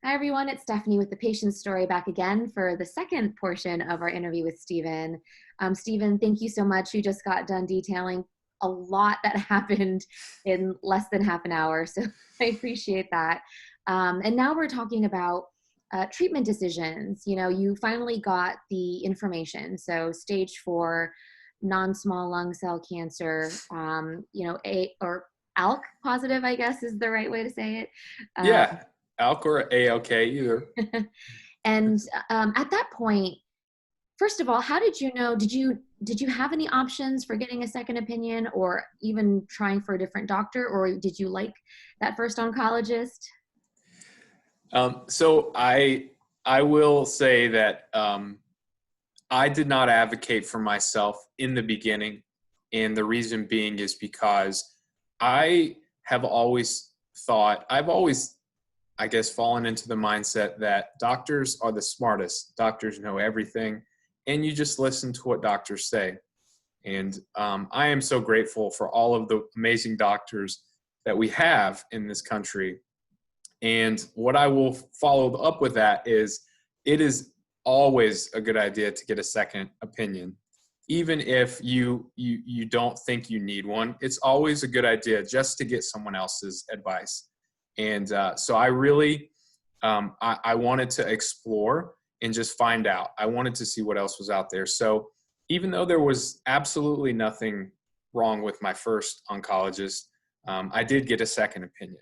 Hi, everyone. It's Stephanie with the patient story back again for the second portion of our interview with Stephen. Stephen, thank you so much. You just got done detailing a lot that happened in less than half an hour, so I appreciate that. And now we're talking about treatment decisions. You know, you finally got the information. So stage 4 non-small lung cell cancer, ALK positive, I guess is the right way to say it. Yeah, ALK or ALK, either. And at that point, first of all, how did you know? Did you have any options for getting a second opinion, or even trying for a different doctor, or did you like that first oncologist? So I will say that I did not advocate for myself in the beginning, and the reason being is because I have always thought, I've always, I guess, fallen into the mindset that doctors are the smartest. Doctors know everything, and you just listen to what doctors say. And I am so grateful for all of the amazing doctors that we have in this country. And what I will follow up with that is, it is always a good idea to get a second opinion. Even if you don't think you need one, it's always a good idea just to get someone else's advice. And so I really, I wanted to explore and just find out. I wanted to see what else was out there. So even though there was absolutely nothing wrong with my first oncologist, I did get a second opinion.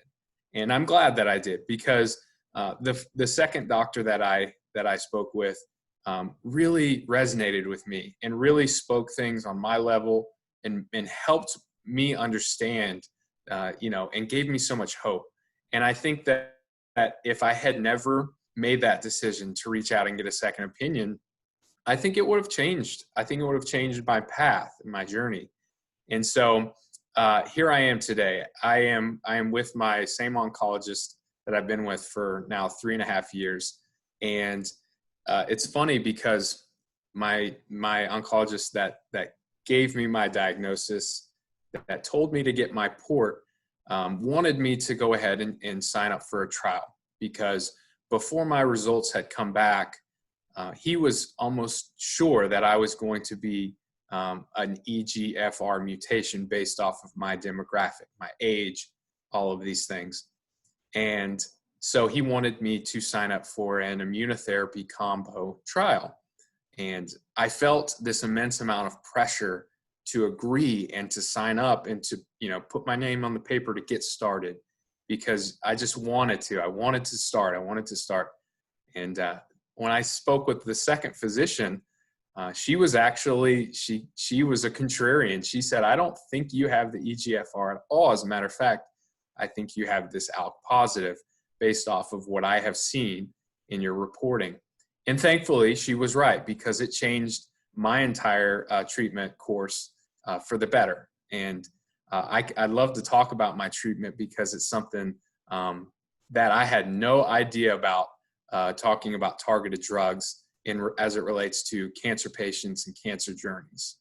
And I'm glad that I did, because the second doctor that I spoke with really resonated with me and really spoke things on my level, and helped me understand, and gave me so much hope. And I think that if I had never made that decision to reach out and get a second opinion, I think it would have changed. I think it would have changed my path and my journey. And so here I am today. I am with my same oncologist that I've been with for now 3.5 years. And it's funny because my oncologist that gave me my diagnosis, that told me to get my port, wanted me to go ahead and sign up for a trial, because before my results had come back, he was almost sure that I was going to be an EGFR mutation based off of my demographic, my age, all of these things. And so he wanted me to sign up for an immunotherapy combo trial. And I felt this immense amount of pressure to agree and to sign up and to, put my name on the paper to get started, because I just wanted to. I wanted to start. And when I spoke with the second physician, she was actually, she was a contrarian. She said, I don't think you have the EGFR at all. As a matter of fact, I think you have this ALK positive based off of what I have seen in your reporting. And thankfully, she was right, because it changed my entire treatment course for the better. And I'd love to talk about my treatment, because it's something that I had no idea about, talking about targeted drugs as it relates to cancer patients and cancer journeys.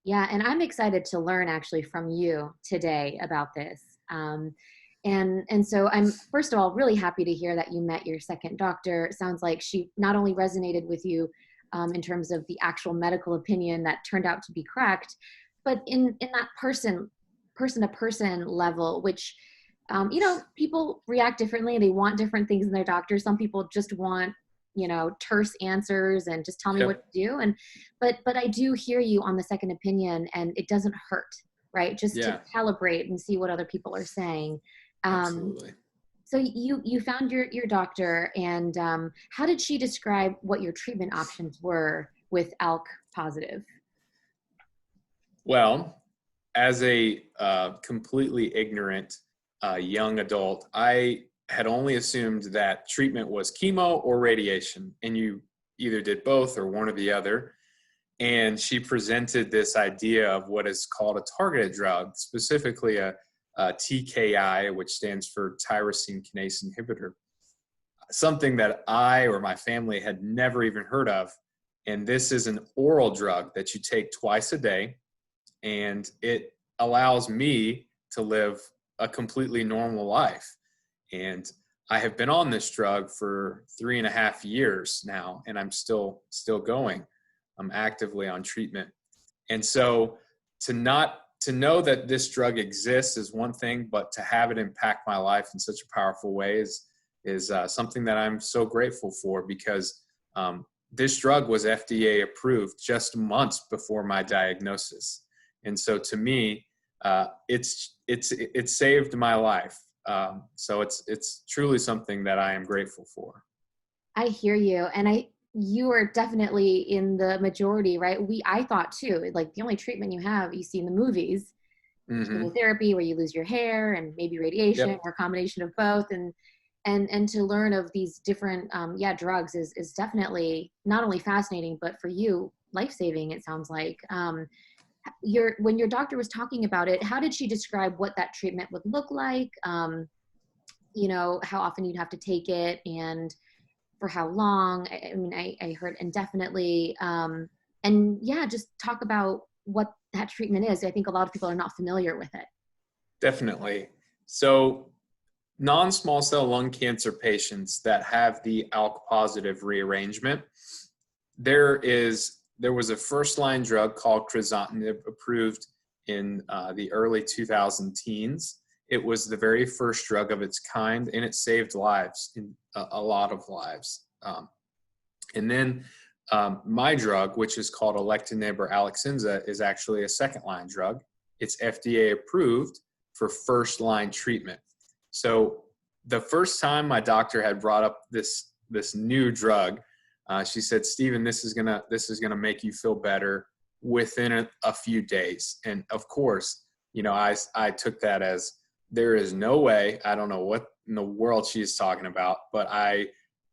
Yeah, and I'm excited to learn actually from you today about this. And so I'm, first of all, really happy to hear that you met your second doctor. It sounds like she not only resonated with you in terms of the actual medical opinion that turned out to be correct, but in that person-to-person level, which, people react differently. They want different things in their doctor. Some people just want, terse answers and just tell me what to do. But I do hear you on the second opinion, and it doesn't hurt, right? Just to calibrate and see what other people are saying. Absolutely. So you found your doctor, and how did she describe what your treatment options were with ALK positive? Well, as a completely ignorant young adult, I had only assumed that treatment was chemo or radiation, and you either did both or one or the other. And she presented this idea of what is called a targeted drug, specifically a TKI, which stands for tyrosine kinase inhibitor, something that I or my family had never even heard of. And this is an oral drug that you take twice a day, and it allows me to live a completely normal life. And I have been on this drug for 3.5 years now, and I'm still going. I'm actively on treatment. And so to know that this drug exists is one thing, but to have it impact my life in such a powerful way is something that I'm so grateful for, because this drug was FDA approved just months before my diagnosis. And so to me, it saved my life. So it's truly something that I am grateful for. I hear you. And you are definitely in the majority, right? I thought too, like the only treatment you see in the movies, Mm-hmm. chemotherapy where you lose your hair and maybe radiation Yep. or a combination of both. And to learn of these different, drugs is definitely not only fascinating, but for you, life-saving, it sounds like. When your doctor was talking about it, how did she describe what that treatment would look like? How often you'd have to take it and for how long? I mean, I heard indefinitely. And yeah, just talk about what that treatment is. I think a lot of people are not familiar with it. Definitely. So non-small cell lung cancer patients that have the ALK positive rearrangement, there was a first line drug called crizotinib approved in the early 2000 teens. It was the very first drug of its kind, and it saved lives, in a lot of lives. And then my drug, which is called alectinib or Alecensa, is actually a second line drug. It's FDA approved for first line treatment. So the first time my doctor had brought up this new drug, she said, "Stephen, this is gonna make you feel better within a few days." And of course, I took that as, there is no way. I don't know what in the world she is talking about, but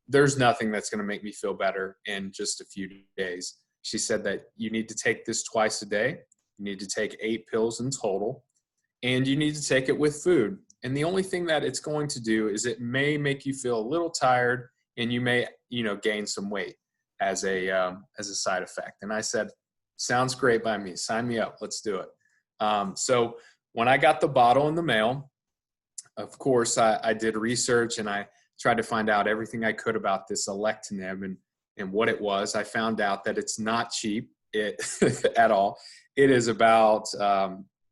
there's nothing that's going to make me feel better in just a few days. She said that you need to take this twice a day. You need to take 8 pills in total, and you need to take it with food. And the only thing that it's going to do is it may make you feel a little tired, and you may, gain some weight as a side effect. And I said, sounds great by me. Sign me up. Let's do it. So when I got the bottle in the mail, of course, I did research, and I tried to find out everything I could about this alectinib and what it was. I found out that it's not cheap at all. It is about,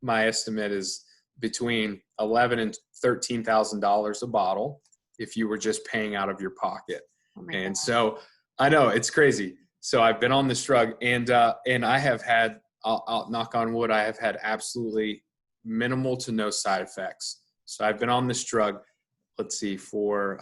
my estimate is between $11,000 and $13,000 a bottle if you were just paying out of your pocket. Oh my And God. so I know it's crazy. So I've been on this drug, and I have had, I'll knock on wood, I have had absolutely minimal to no side effects. So I've been on this drug, let's see, for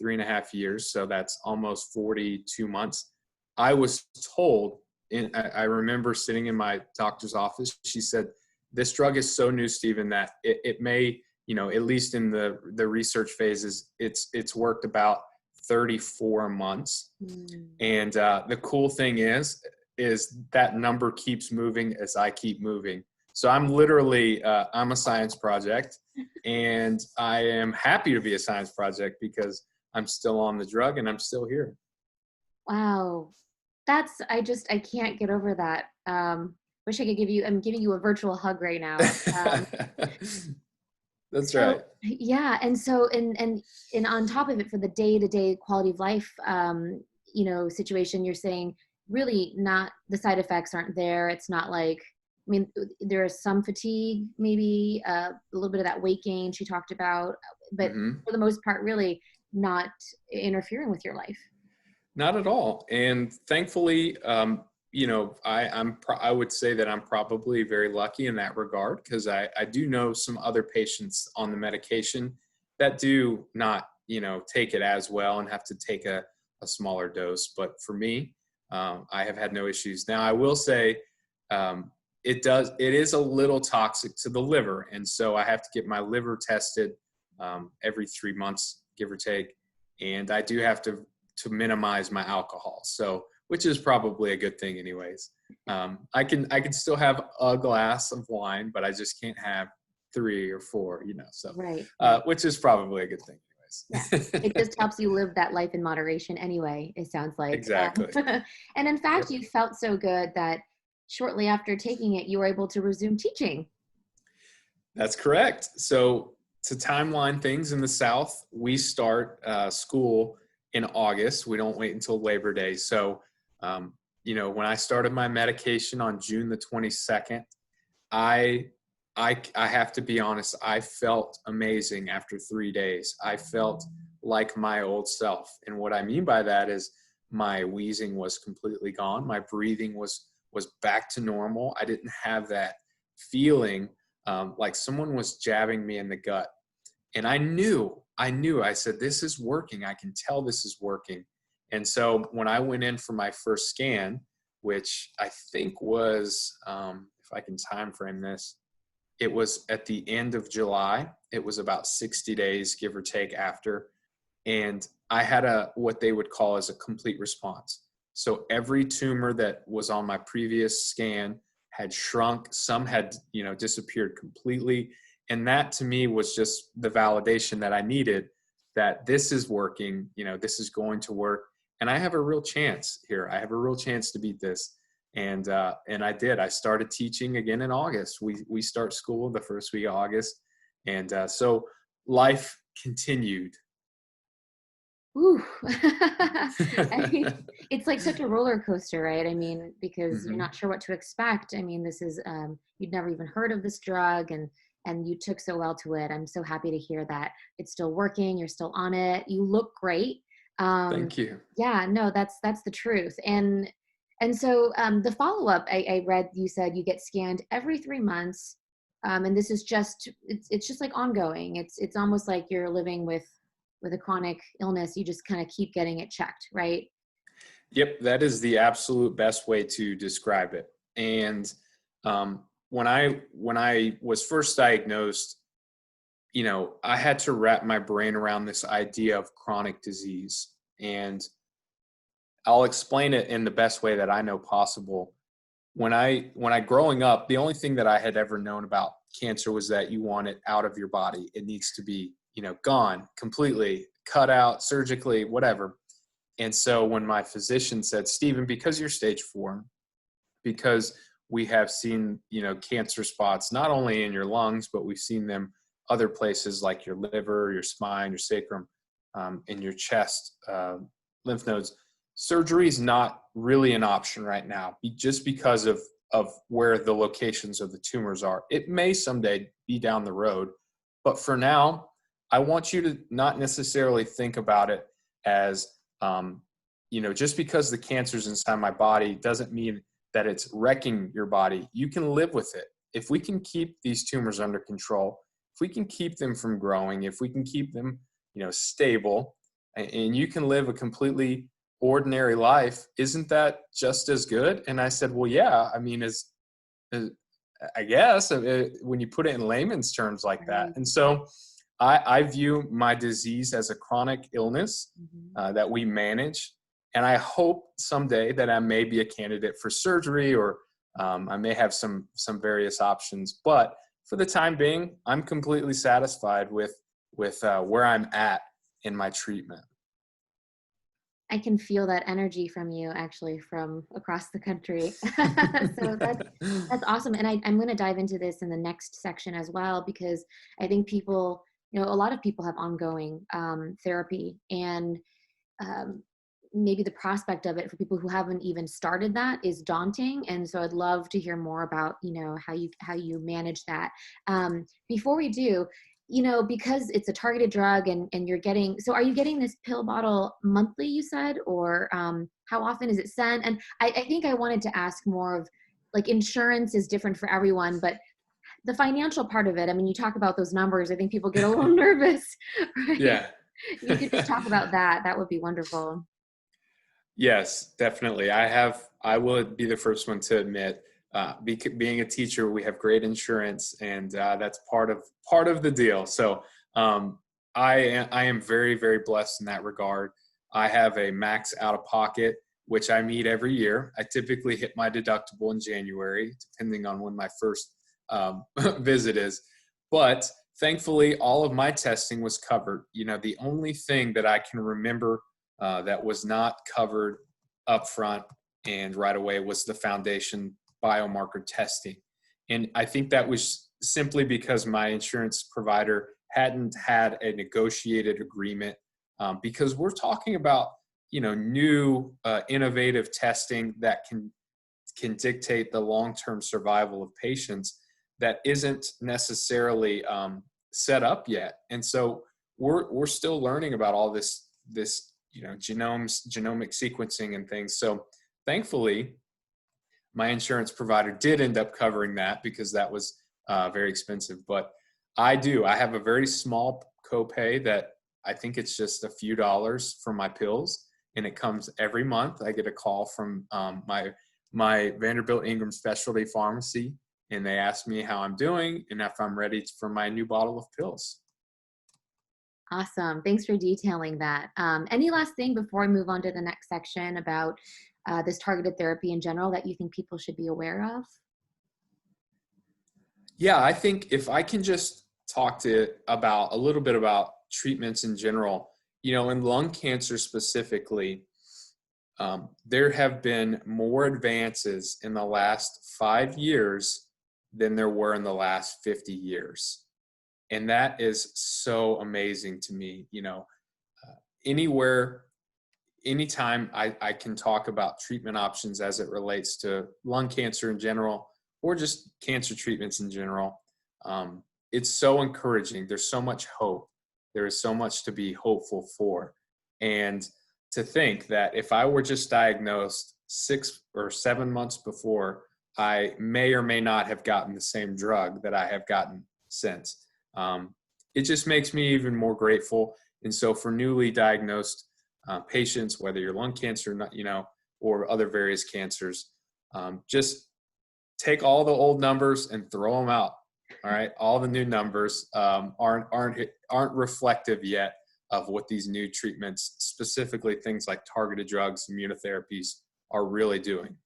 3.5 years. So that's almost 42 months. I was told, I remember sitting in my doctor's office, she said, "This drug is so new, Stephen, that it may, at least in the research phases, it's worked about 34 months. Mm. And the cool thing is that number keeps moving as I keep moving. So I'm literally, I'm a science project, and I am happy to be a science project because I'm still on the drug and I'm still here." Wow. I can't get over that. Wish I could I'm giving you a virtual hug right now. That's So right. yeah, and so and on top of it, for the day-to-day quality of life, situation, you're saying really not, the side effects aren't there. It's not like, I mean, there is some fatigue, maybe a little bit of that weight gain she talked about, but Hmm. for the most part, really not interfering with your life. Not at all. And thankfully, I would say that I'm probably very lucky in that regard, because I do know some other patients on the medication that do not, take it as well and have to take a smaller dose. But for me, I have had no issues. Now, I will say, it is a little toxic to the liver. And so I have to get my liver tested every 3 months, give or take. And I do have to minimize my alcohol. So, which is probably a good thing anyways. I can still have a glass of wine, but I just can't have 3 or 4, so, Right, right. which is probably a good thing Yeah. anyways. It just helps you live that life in moderation anyway, it sounds like. Exactly. And in fact, Yep. you felt so good that shortly after taking it, you were able to resume teaching. That's correct. So to timeline things in the South, we start school in August. We don't wait until Labor Day. So, when I started my medication on June the 22nd, I, I have to be honest, I felt amazing after 3 days. I felt like my old self. And what I mean by that is my wheezing was completely gone. My breathing was back to normal. I didn't have that feeling like someone was jabbing me in the gut. And I said, this is working. I can tell this is working. And so when I went in for my first scan, which I think was, if I can time frame this, it was at the end of July. It was about 60 days, give or take, after. And I had what they would call as a complete response. So every tumor that was on my previous scan had shrunk. Some had, disappeared completely. And that to me was just the validation that I needed, that this is working, this is going to work. And I have a real chance here. I have a real chance to beat this. And I did. I started teaching again in August. We start school the first week of August. And so life continued. Ooh. I mean, it's like such a roller coaster, right? I mean, because you're Mm-hmm. not sure what to expect. I mean, this is you'd never even heard of this drug, and you took so well to it. I'm so happy to hear that it's still working. You're still on it. You look great. Um, Thank you. yeah, no, that's the truth. And so the follow up, I read you said you get scanned every 3 months, and this is just it's just like ongoing. It's almost like you're living with a chronic illness. You just kind of keep getting it checked, right? Yep, that is the absolute best way to describe it. And when I was first diagnosed, I had to wrap my brain around this idea of chronic disease. And I'll explain it in the best way that I know possible. When I growing up, the only thing that I had ever known about cancer was that you want it out of your body. It needs to be, gone completely, cut out surgically, whatever. And so when my physician said, Stephen, because you're stage 4, because we have seen, cancer spots, not only in your lungs, but we've seen them other places like your liver, your spine, your sacrum, in your chest, lymph nodes. Surgery is not really an option right now, just because of where the locations of the tumors are. It may someday be down the road, but for now, I want you to not necessarily think about it as, just because the cancer's inside my body doesn't mean that it's wrecking your body. You can live with it. If we can keep these tumors under control, if we can keep them from growing, if we can keep them, stable, and you can live a completely ordinary life, isn't that just as good? And I said, well, yeah. I mean, I guess when you put it in layman's terms like that. Right. And so I view my disease as a chronic illness Mm-hmm. that we manage. And I hope someday that I may be a candidate for surgery, or I may have some various options. But for the time being, I'm completely satisfied with where I'm at in my treatment. I can feel that energy from you actually from across the country. So that's awesome. And I'm going to dive into this in the next section as well, because I think people, a lot of people have ongoing therapy, and um, maybe the prospect of it for people who haven't even started that is daunting. And so I'd love to hear more about, how you manage that. Before we do, because it's a targeted drug, and you're getting, so are you getting this pill bottle monthly, you said, or how often is it sent? And I think I wanted to ask more of, like, insurance is different for everyone, but the financial part of it, I mean, you talk about those numbers, I think people get a little nervous, right? Yeah. You could just talk about that. That would be wonderful. Yes, definitely. I will be the first one to admit, being a teacher, we have great insurance, and that's part of the deal. So I am very, very blessed in that regard. I have a max out of pocket, which I meet every year. I typically hit my deductible in January, depending on when my first visit is. But thankfully, all of my testing was covered. The only thing that I can remember that was not covered upfront and right away was the foundation biomarker testing. And I think that was simply because my insurance provider hadn't had a negotiated agreement, because we're talking about, new innovative testing that can dictate the long-term survival of patients that isn't necessarily set up yet. And so we're still learning about all this genomic sequencing and things. So thankfully, my insurance provider did end up covering that, because that was very expensive. But I have a very small copay that I think it's just a few dollars for my pills, and it comes every month. I get a call from my Vanderbilt Ingram Specialty Pharmacy, and they ask me how I'm doing and if I'm ready for my new bottle of pills. Awesome. Thanks for detailing that. Any last thing before we move on to the next section about this targeted therapy in general that you think people should be aware of? Yeah, I think if I can just talk about a little bit about treatments in general, in lung cancer specifically, there have been more advances in the last 5 years than there were in the last 50 years. And that is so amazing to me. Anytime I can talk about treatment options as it relates to lung cancer in general, or just cancer treatments in general, it's so encouraging. There's so much hope. There is so much to be hopeful for. And to think that if I were just diagnosed 6 or 7 months before, I may or may not have gotten the same drug that I have gotten since. It just makes me even more grateful. And so for newly diagnosed patients, whether you're lung cancer, or other various cancers, just take all the old numbers and throw them out. All right. All the new numbers aren't reflective yet of what these new treatments, specifically things like targeted drugs, immunotherapies, are really doing.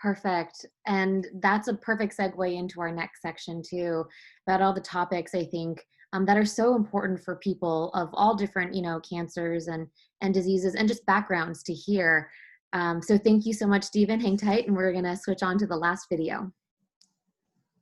Perfect. And that's a perfect segue into our next section too, about all the topics I think that are so important for people of all different, cancers and diseases and just backgrounds to hear. So thank you so much, Stephen. Hang tight, and we're going to switch on to the last video.